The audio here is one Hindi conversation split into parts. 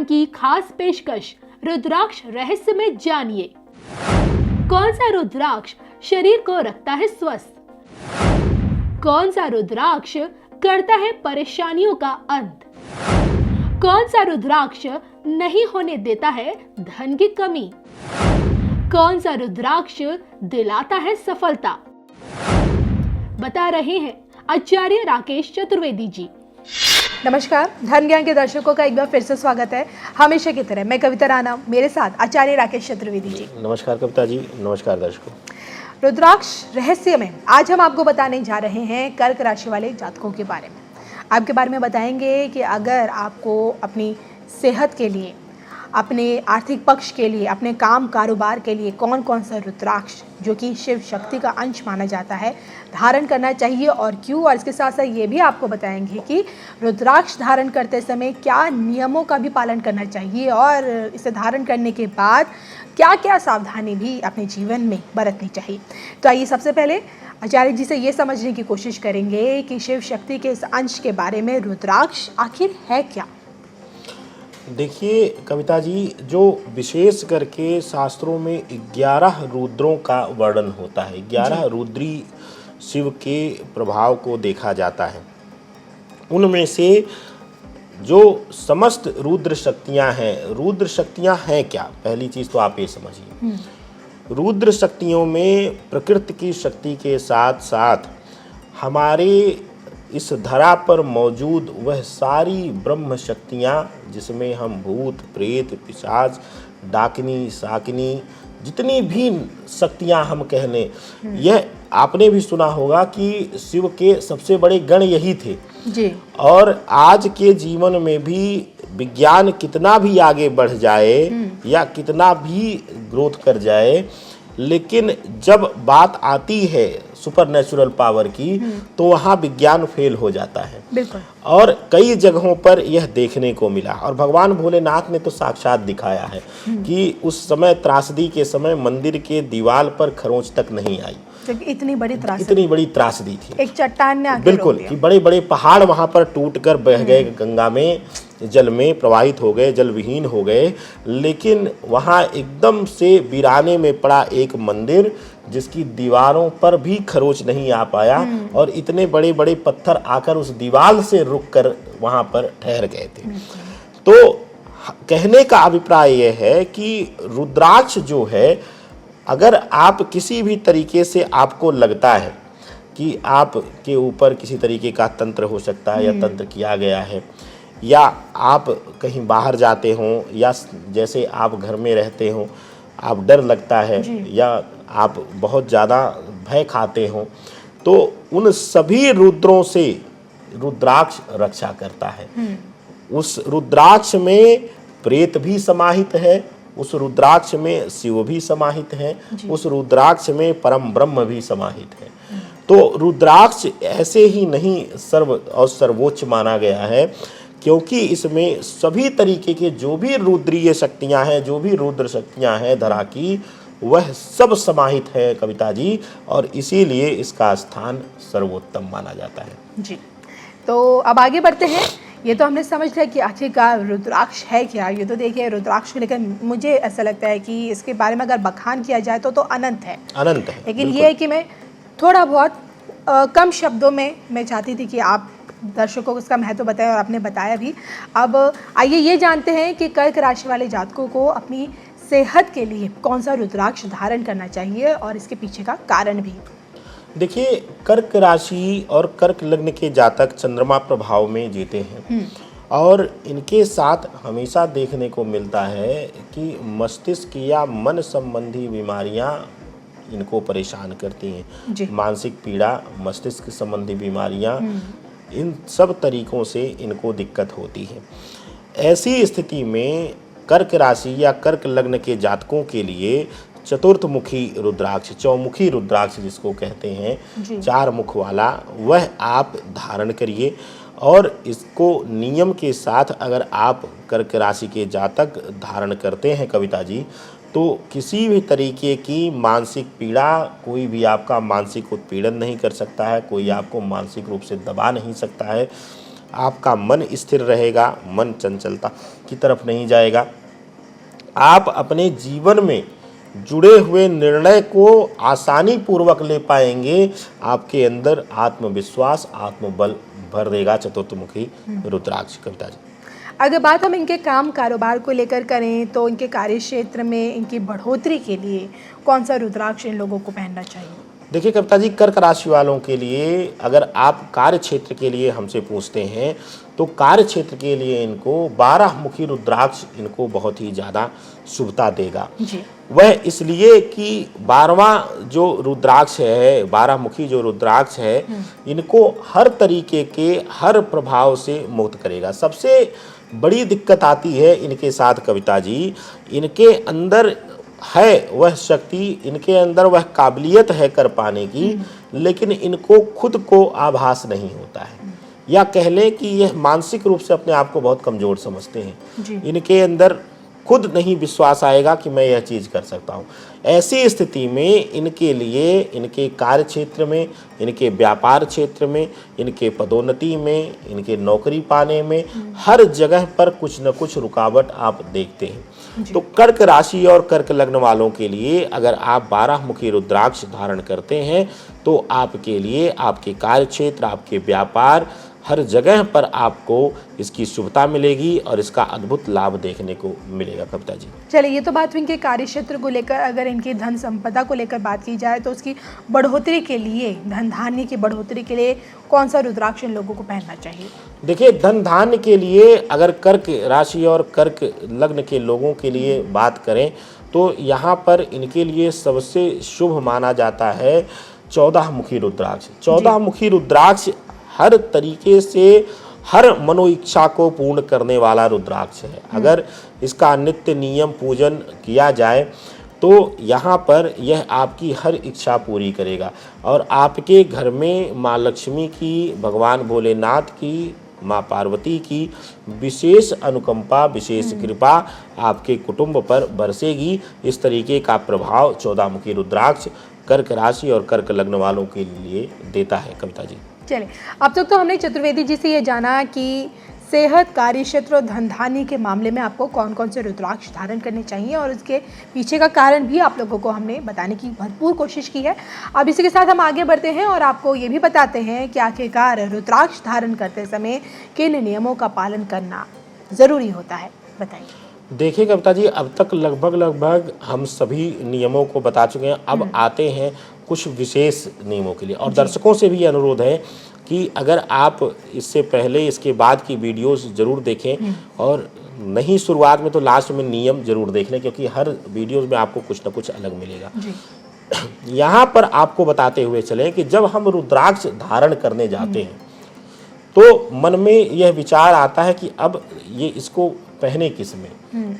ज्ञान की खास पेशकश रुद्राक्ष रहस्य में जानिए। कौन सा रुद्राक्ष शरीर को रखता है स्वस्थ? कौन सा रुद्राक्ष करता है परेशानियों का अंत? कौन सा रुद्राक्ष नहीं होने देता है धन की कमी? कौन सा रुद्राक्ष दिलाता है सफलता? बता रहे हैं आचार्य राकेश चतुर्वेदी जी। नमस्कार, धन ज्ञान के दर्शकों का एक बार फिर से स्वागत है। हमेशा की तरह मैं कविता राणा, मेरे साथ आचार्य राकेश चतुर्वेदी जी। नमस्कार कविता जी, नमस्कार दर्शकों। रुद्राक्ष रहस्य में आज हम आपको बताने जा रहे हैं कर्क राशि वाले जातकों के बारे में। आपके बारे में बताएंगे कि अगर आपको अपनी सेहत के लिए, अपने आर्थिक पक्ष के लिए, अपने काम कारोबार के लिए कौन कौन सा रुद्राक्ष, जो कि शिव शक्ति का अंश माना जाता है, धारण करना चाहिए और क्यों। और इसके साथ साथ ये भी आपको बताएंगे कि रुद्राक्ष धारण करते समय क्या नियमों का भी पालन करना चाहिए और इसे धारण करने के बाद क्या क्या सावधानी भी अपने जीवन में बरतनी चाहिए। तो आइए सबसे पहले आचार्य जी से ये समझने की कोशिश करेंगे कि शिव शक्ति के इस अंश के बारे में रुद्राक्ष आखिर है क्या। देखिए कविता जी, जो विशेष करके शास्त्रों में 11 रुद्रों का वर्णन होता है, 11 रुद्री शिव के प्रभाव को देखा जाता है। उनमें से जो समस्त रुद्र शक्तियां हैं क्या, पहली चीज तो आप ये समझिए। रुद्र शक्तियों में प्रकृति की शक्ति के साथ साथ हमारे इस धरा पर मौजूद वह सारी ब्रह्म शक्तियाँ, जिसमें हम भूत प्रेत पिशाच डाकिनी शाकिनी जितनी भी शक्तियाँ हम कह लें, यह आपने भी सुना होगा कि शिव के सबसे बड़े गण यही थे जी। और आज के जीवन में भी विज्ञान कितना भी आगे बढ़ जाए या कितना भी ग्रोथ कर जाए, लेकिन जब बात आती है सुपर नेचुरल पावर की, तो वहाँ विज्ञान फेल हो जाता है। बिल्कुल। और कई जगहों पर यह देखने को मिला और भगवान भोलेनाथ ने तो साक्षात दिखाया है कि उस समय त्रासदी के समय मंदिर के दीवार पर खरोंच तक नहीं आई। इतनी बड़ी त्रासदी थी, एक चट्टान ने आके बिल्कुल कि बड़े बड़े पहाड़ वहां पर टूटकर बह गए, गंगा में जल में प्रवाहित हो गए, जल विहीन हो गए। लेकिन वहां एकदम से वीराने में पड़ा एक मंदिर, जिसकी दीवारों पर भी खरोच नहीं आ पाया और इतने बड़े बड़े पत्थर आकर उस दीवार से रुककर वहां पर ठहर गए थे। तो कहने का अभिप्राय यह है कि रुद्राक्ष जो है, अगर आप किसी भी तरीके से आपको लगता है कि आपके ऊपर किसी तरीके का तंत्र हो सकता है या तंत्र किया गया है, या आप कहीं बाहर जाते हों या जैसे आप घर में रहते हों, आप डर लगता है या आप बहुत ज़्यादा भय खाते हों, तो उन सभी रुद्रों से रुद्राक्ष रक्षा करता है। उस रुद्राक्ष में प्रेत भी समाहित है, उस रुद्राक्ष में शिव भी समाहित है, उस रुद्राक्ष में परम ब्रह्म भी समाहित है। तो रुद्राक्ष ऐसे ही नहीं सर्व और सर्वोच्च माना गया है, क्योंकि इसमें सभी तरीके के जो भी रुद्रीय शक्तियां हैं, जो भी रुद्र शक्तियां हैं धरा की, वह सब समाहित है कविता जी, और इसीलिए इसका स्थान सर्वोत्तम माना जाता है जी। तो अब आगे बढ़ते हैं। ये तो हमने समझ लिया कि आखिरकार रुद्राक्ष है क्या। ये तो देखिए, रुद्राक्ष को लेकर मुझे ऐसा लगता है कि इसके बारे में अगर बखान किया जाए तो अनंत है, लेकिन ये है कि मैं थोड़ा बहुत कम शब्दों में मैं चाहती थी कि आप दर्शकों को इसका महत्व बताएं और आपने बताया भी। अब आइए ये जानते हैं कि कर्क राशि वाले जातकों को अपनी सेहत के लिए कौन सा रुद्राक्ष धारण करना चाहिए और इसके पीछे का कारण भी। देखिए, कर्क राशि और कर्क लग्न के जातक चंद्रमा प्रभाव में जीते हैं और इनके साथ हमेशा देखने को मिलता है कि मस्तिष्क या मन संबंधी बीमारियां इनको परेशान करती हैं। मानसिक पीड़ा, मस्तिष्क संबंधी बीमारियां, इन सब तरीकों से इनको दिक्कत होती है। ऐसी स्थिति में कर्क राशि या कर्क लग्न के जातकों के लिए चतुर्थमुखी रुद्राक्ष, चौमुखी रुद्राक्ष जिसको कहते हैं, 4 मुख वाला, वह आप धारण करिए। और इसको नियम के साथ अगर आप कर्क राशि के जातक धारण करते हैं कविता जी, तो किसी भी तरीके की मानसिक पीड़ा, कोई भी आपका मानसिक उत्पीड़न नहीं कर सकता है, कोई आपको मानसिक रूप से दबा नहीं सकता है। आपका मन स्थिर रहेगा, मन चंचलता की तरफ नहीं जाएगा। आप अपने जीवन में जुड़े हुए निर्णय को आसानी पूर्वक ले पाएंगे। आपके अंदर आत्मविश्वास, आत्मबल भर देगा चतुर्थमुखी रुद्राक्ष। कविता जी, अगर बात हम इनके काम कारोबार को लेकर करें तो इनके कार्य क्षेत्र में इनकी बढ़ोतरी के लिए कौन सा रुद्राक्ष इन लोगों को पहनना चाहिए? देखिए कविता जी, कर्क राशि वालों के लिए अगर आप कार्य क्षेत्र के लिए हमसे पूछते हैं तो कार्य क्षेत्र के लिए इनको 12 मुखी रुद्राक्ष इनको बहुत ही ज़्यादा शुभता देगा जी। वह इसलिए कि 12वां जो रुद्राक्ष है, 12 मुखी जो रुद्राक्ष है, इनको हर तरीके के हर प्रभाव से मुक्त करेगा। सबसे बड़ी दिक्कत आती है इनके साथ कविता जी, इनके अंदर है वह शक्ति, इनके अंदर वह काबिलियत है कर पाने की, लेकिन इनको खुद को आभास नहीं होता है, या कह लें कि यह मानसिक रूप से अपने आप को बहुत कमज़ोर समझते हैं। इनके अंदर खुद नहीं विश्वास आएगा कि मैं यह चीज़ कर सकता हूँ। ऐसी स्थिति में इनके लिए इनके कार्य क्षेत्र में, इनके व्यापार क्षेत्र में, इनके पदोन्नति में, इनके नौकरी पाने में हर जगह पर कुछ न कुछ रुकावट आप देखते हैं। तो कर्क राशि और कर्क लग्न वालों के लिए अगर आप 12 मुखी रुद्राक्ष धारण करते हैं तो आपके लिए आपके कार्य क्षेत्र, आपके व्यापार, हर जगह पर आपको इसकी शुभता मिलेगी और इसका अद्भुत लाभ देखने को मिलेगा। कविता जी, चलिए, ये तो बात हुई इनके कार्य क्षेत्र को लेकर। अगर इनकी धन संपदा को लेकर बात की जाए तो उसकी बढ़ोतरी के लिए, धन धान्य की बढ़ोतरी के लिए कौन सा रुद्राक्ष इन लोगों को पहनना चाहिए? देखिए, धन धान्य के लिए अगर कर्क राशि और कर्क लग्न के लोगों के लिए बात करें तो यहाँ पर इनके लिए सबसे शुभ माना जाता है 14 मुखी रुद्राक्ष। 14 मुखी रुद्राक्ष हर तरीके से हर मनोइच्छा को पूर्ण करने वाला रुद्राक्ष है। अगर इसका नित्य नियम पूजन किया जाए तो यहाँ पर यह आपकी हर इच्छा पूरी करेगा और आपके घर में माँ लक्ष्मी की, भगवान भोलेनाथ की, माँ पार्वती की विशेष अनुकंपा, विशेष कृपा आपके कुटुंब पर बरसेगी। इस तरीके का प्रभाव 14 मुखी रुद्राक्ष कर्क राशि और कर्क लग्न वालों के लिए देता है। कविता जी, चलिए, अब तक तो हमने चतुर्वेदी जी से ये जाना कि सेहत, कार्य क्षेत्र और धन धान्य के मामले में आपको कौन कौन से रुद्राक्ष धारण करने चाहिए और उसके पीछे का कारण भी आप लोगों को हमने बताने की भरपूर कोशिश की है। अब इसी के साथ हम आगे बढ़ते हैं और आपको ये भी बताते हैं कि आखिरकार रुद्राक्ष धारण करते समय किन नियमों का पालन करना ज़रूरी होता है, बताइए। देखिए कविता जी, अब तक लगभग हम सभी नियमों को बता चुके हैं। अब आते हैं कुछ विशेष नियमों के लिए और दर्शकों से भी अनुरोध है कि अगर आप इससे पहले इसके बाद की वीडियोस ज़रूर देखें और नहीं शुरुआत में तो लास्ट में नियम ज़रूर देख लें, क्योंकि हर वीडियोस में आपको कुछ ना कुछ अलग मिलेगा। यहाँ पर आपको बताते हुए चलें कि जब हम रुद्राक्ष धारण करने जाते हैं तो मन में यह विचार आता है कि अब ये इसको पहने किस में,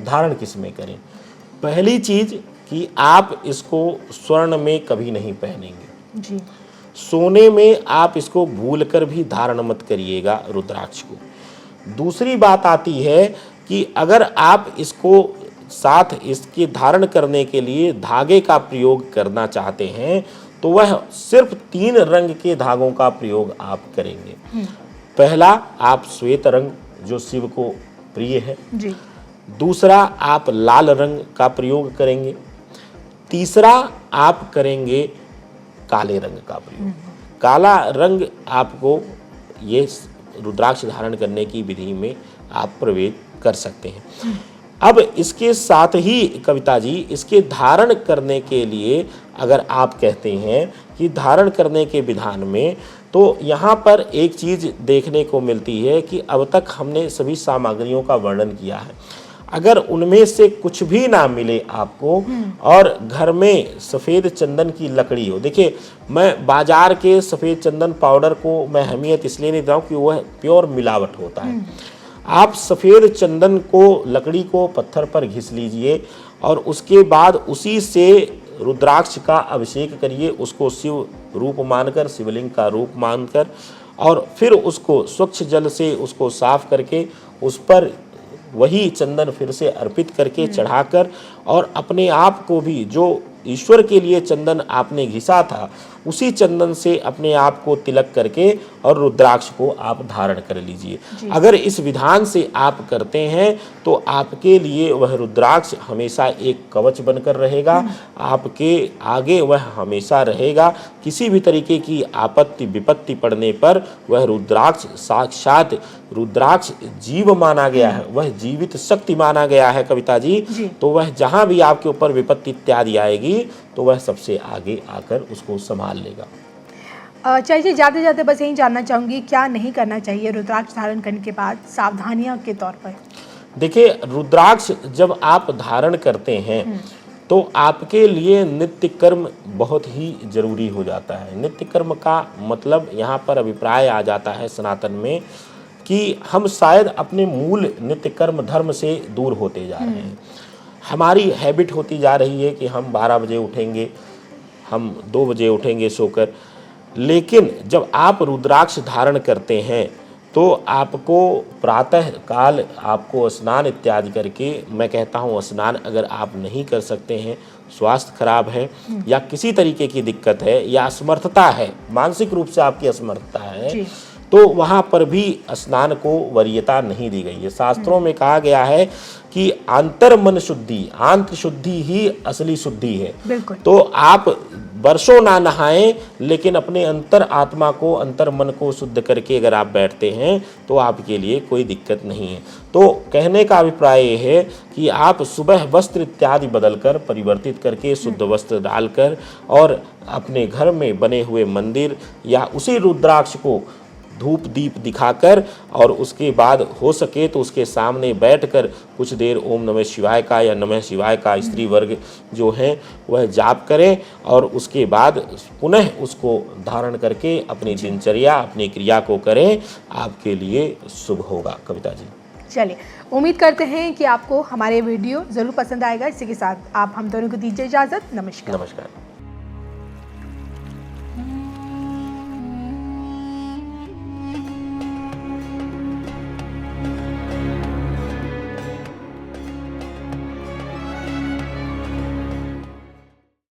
धारण किस में करें। पहली चीज़ कि आप इसको स्वर्ण में कभी नहीं पहनेंगे जी। सोने में आप इसको भूलकर भी धारण मत करिएगा रुद्राक्ष को। दूसरी बात आती है कि अगर आप इसको साथ इसके धारण करने के लिए धागे का प्रयोग करना चाहते हैं तो वह सिर्फ 3 रंग के धागों का प्रयोग आप करेंगे। पहला, आप श्वेत रंग जो शिव को प्रिय है जी। दूसरा, आप लाल रंग का प्रयोग करेंगे। तीसरा, आप करेंगे काले रंग का प्रयोग। काला रंग आपको ये रुद्राक्ष धारण करने की विधि में आप प्रवेश कर सकते हैं। अब इसके साथ ही कविता जी, इसके धारण करने के लिए अगर आप कहते हैं कि धारण करने के विधान में, तो यहाँ पर एक चीज़ देखने को मिलती है कि अब तक हमने सभी सामग्रियों का वर्णन किया है। अगर उनमें से कुछ भी ना मिले आपको और घर में सफ़ेद चंदन की लकड़ी हो, देखिए मैं बाजार के सफ़ेद चंदन पाउडर को मैं अहमियत इसलिए नहीं देता हूँ कि वह प्योर मिलावट होता है। आप सफ़ेद चंदन को, लकड़ी को पत्थर पर घिस लीजिए और उसके बाद उसी से रुद्राक्ष का अभिषेक करिए, उसको शिव रूप मानकर, शिवलिंग का रूप मानकर, और फिर उसको स्वच्छ जल से उसको साफ करके उस पर वही चंदन फिर से अर्पित करके चढ़ाकर और अपने आप को भी जो ईश्वर के लिए चंदन आपने घिसा था, उसी चंदन से अपने आप को तिलक करके और रुद्राक्ष को आप धारण कर लीजिए। अगर इस विधान से आप करते हैं तो आपके लिए वह रुद्राक्ष हमेशा एक कवच बनकर रहेगा, आपके आगे वह हमेशा रहेगा। किसी भी तरीके की आपत्ति विपत्ति पड़ने पर वह रुद्राक्ष साक्षात रुद्राक्ष जीव माना गया है, वह जीवित शक्ति माना गया है कविता जी। तो वह जहाँ भी आपके ऊपर विपत्ति इत्यादि आएगी तो वह सबसे आगे आकर उसको संभाल लेगा। चाहिए जाते जाते बस यही जानना चाहूँगी, क्या नहीं करना चाहिए रुद्राक्ष धारण करने के बाद सावधानियाँ के तौर पर? देखिए, रुद्राक्ष जब आप धारण करते हैं तो आपके लिए नित्य कर्म बहुत ही जरूरी हो जाता है। नित्य कर्म का मतलब यहाँ पर अभिप्राय आ जाता है सनातन में कि हम शायद अपने मूल नित्य कर्म धर्म से दूर होते जा रहे हैं। हमारी हैबिट होती जा रही है कि हम 12 बजे उठेंगे, हम 2 बजे उठेंगे सोकर। लेकिन जब आप रुद्राक्ष धारण करते हैं तो आपको प्रातः काल आपको स्नान इत्यादि करके, मैं कहता हूँ स्नान अगर आप नहीं कर सकते हैं, स्वास्थ्य खराब है या किसी तरीके की दिक्कत है या असमर्थता है, मानसिक रूप से आपकी असमर्थता है, तो वहाँ पर भी स्नान को वरीयता नहीं दी गई है। शास्त्रों में कहा गया है कि आंतर मन शुद्धि, आंतर शुद्धि ही असली शुद्धि है। तो आप वर्षों ना नहाएं, लेकिन अपने अंतर आत्मा को, अंतर मन को शुद्ध करके अगर आप बैठते हैं तो आपके लिए कोई दिक्कत नहीं है। तो कहने का अभिप्राय ये है कि आप सुबह वस्त्र इत्यादि बदलकर, परिवर्तित करके, शुद्ध वस्त्र डालकर और अपने घर में बने हुए मंदिर या उसी रुद्राक्ष को धूप दीप दिखाकर और उसके बाद हो सके तो उसके सामने बैठकर कुछ देर ओम नमः शिवाय का या नमः शिवाय का स्त्री वर्ग जो है वह जाप करें और उसके बाद पुनः उसको धारण करके अपनी दिनचर्या, अपनी क्रिया को करें, आपके लिए शुभ होगा। कविता जी, चलिए, उम्मीद करते हैं कि आपको हमारे वीडियो ज़रूर पसंद आएगा। इसी के साथ आप हम दोनों को दीजिए इजाज़त। नमस्कार। नमस्कार।